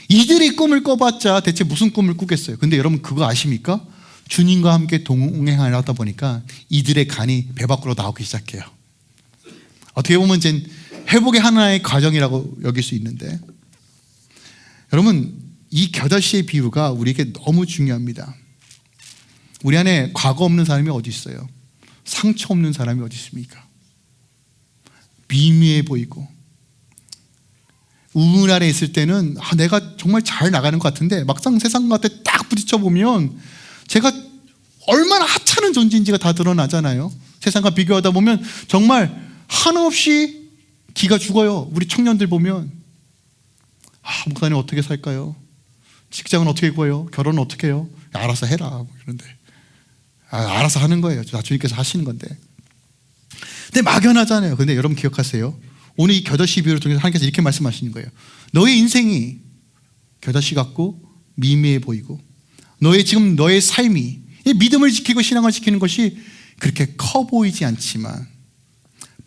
이들이 꿈을 꿔봤자 대체 무슨 꿈을 꾸겠어요? 근데 여러분 그거 아십니까? 주님과 함께 동행을 하다 보니까 이들의 간이 배 밖으로 나오기 시작해요. 어떻게 보면 이제 회복의 하나의 과정이라고 여길 수 있는데 여러분 이 겨자씨의 비유가 우리에게 너무 중요합니다. 우리 안에 과거 없는 사람이 어디 있어요? 상처 없는 사람이 어디 있습니까? 미미해 보이고 우물 아래 있을 때는 내가 정말 잘 나가는 것 같은데 막상 세상과 딱 부딪혀 보면 제가 얼마나 하찮은 존재인지가 다 드러나잖아요. 세상과 비교하다 보면 정말 한없이 기가 죽어요. 우리 청년들 보면 목사님 어떻게 살까요? 직장은 어떻게 구해요? 결혼은 어떻게 해요? 알아서 해라 그런데 알아서 하는 거예요. 주님께서 하시는 건데. 근데 막연하잖아요. 근데 여러분 기억하세요. 오늘 이 겨자씨 비유를 통해서 하나님께서 이렇게 말씀하시는 거예요. 너의 인생이 겨자씨 같고 미미해 보이고 너의 삶이 믿음을 지키고 신앙을 지키는 것이 그렇게 커 보이지 않지만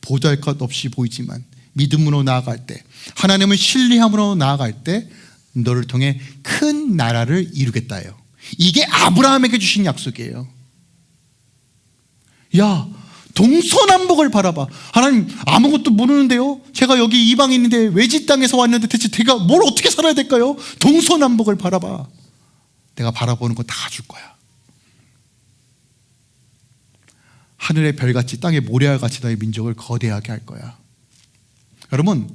보잘것 보이지만 믿음으로 나아갈 때 하나님을 신뢰함으로 나아갈 때 너를 통해 큰 나라를 이루겠다요. 이게 아브라함에게 주신 약속이에요. 야, 동서남북을 바라봐. 하나님 아무것도 모르는데요. 제가 여기 이방인인데 외지 땅에서 왔는데 대체 제가 뭘 어떻게 살아야 될까요? 동서남북을 바라봐. 내가 바라보는 거 다 줄 거야. 하늘의 별같이 땅의 모래알같이 너의 민족을 거대하게 할 거야. 여러분,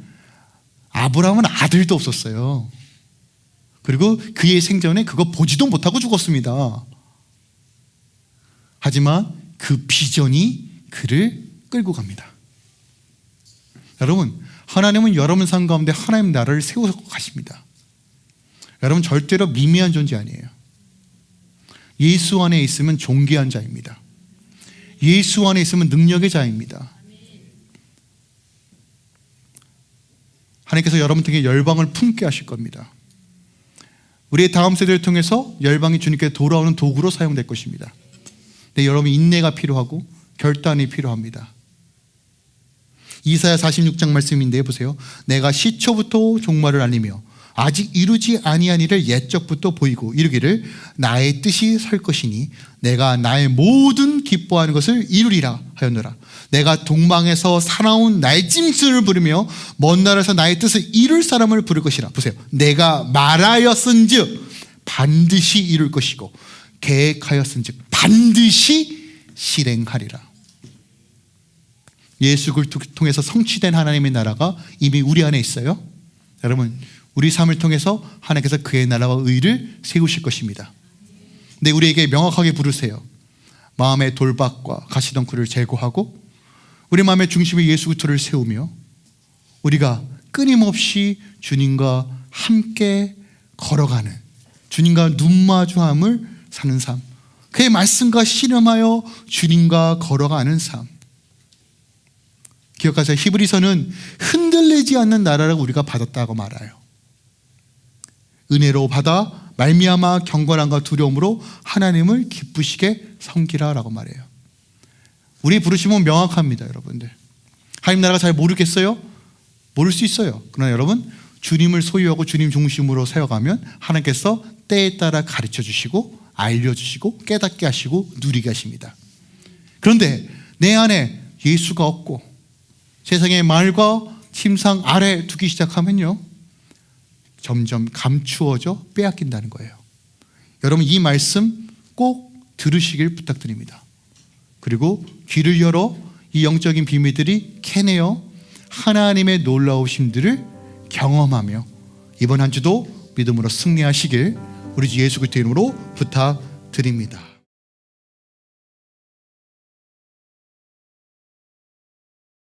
아브라함은 아들도 없었어요. 그리고 그의 생전에 그거 보지도 못하고 죽었습니다. 하지만 그 비전이 그를 끌고 갑니다. 여러분, 하나님은 여러분 삶 가운데 하나님 나라를 세워서 가십니다. 여러분 절대로 미미한 존재 아니에요. 예수 안에 있으면 존귀한 자입니다. 예수 안에 있으면 능력의 자입니다. 하나님께서 여러분 등에 열방을 품게 하실 겁니다. 우리의 다음 세대를 통해서 열방이 주님께 돌아오는 도구로 사용될 것입니다. 근데 여러분 인내가 필요하고 결단이 필요합니다. 이사야 46장 말씀인데 보세요. 내가 시초부터 종말을 알리며 아직 이루지 아니한 일을 옛적부터 보이고 이르기를 나의 뜻이 설 것이니 내가 나의 모든 기뻐하는 것을 이루리라 하였노라. 내가 동방에서 사나운 날짐승을 부르며 먼 나라에서 나의 뜻을 이룰 사람을 부를 것이라. 보세요. 내가 말하였은즉 반드시 이룰 것이고 계획하였은즉 반드시 실행하리라. 예수를 통해서 성취된 하나님의 나라가 이미 우리 안에 있어요. 여러분, 우리 삶을 통해서 하나님께서 그의 나라와 의를 세우실 것입니다. 근데 우리에게 명확하게 부르세요. 마음의 돌박과 가시덩굴을 제거하고 우리 마음의 중심에 예수 그리스도를 세우며 우리가 끊임없이 주님과 함께 걸어가는, 주님과 눈마주함을 사는 삶, 그의 말씀과 씨름하여 주님과 걸어가는 삶. 기억하세요. 히브리서는 흔들리지 않는 나라를 우리가 받았다고 말해요. 은혜로 받아 말미암아 경건함과 두려움으로 하나님을 기쁘시게 섬기라라고 말해요. 우리 부르심은 명확합니다. 여러분들, 하나님 나라가 잘 모르겠어요? 모를 수 있어요. 그러나 여러분, 주님을 소유하고 주님 중심으로 세워가면 하나님께서 때에 따라 가르쳐 주시고 알려주시고 깨닫게 하시고 누리게 하십니다. 그런데 내 안에 예수가 없고 세상의 말과 침상 아래 두기 시작하면요, 점점 감추어져 빼앗긴다는 거예요. 여러분, 이 말씀 꼭 들으시길 부탁드립니다. 그리고 귀를 열어 이 영적인 비밀들이 캐내어 하나님의 놀라우심들을 경험하며 이번 한 주도 믿음으로 승리하시길 우리 주 예수 그리스도 이름으로 부탁드립니다.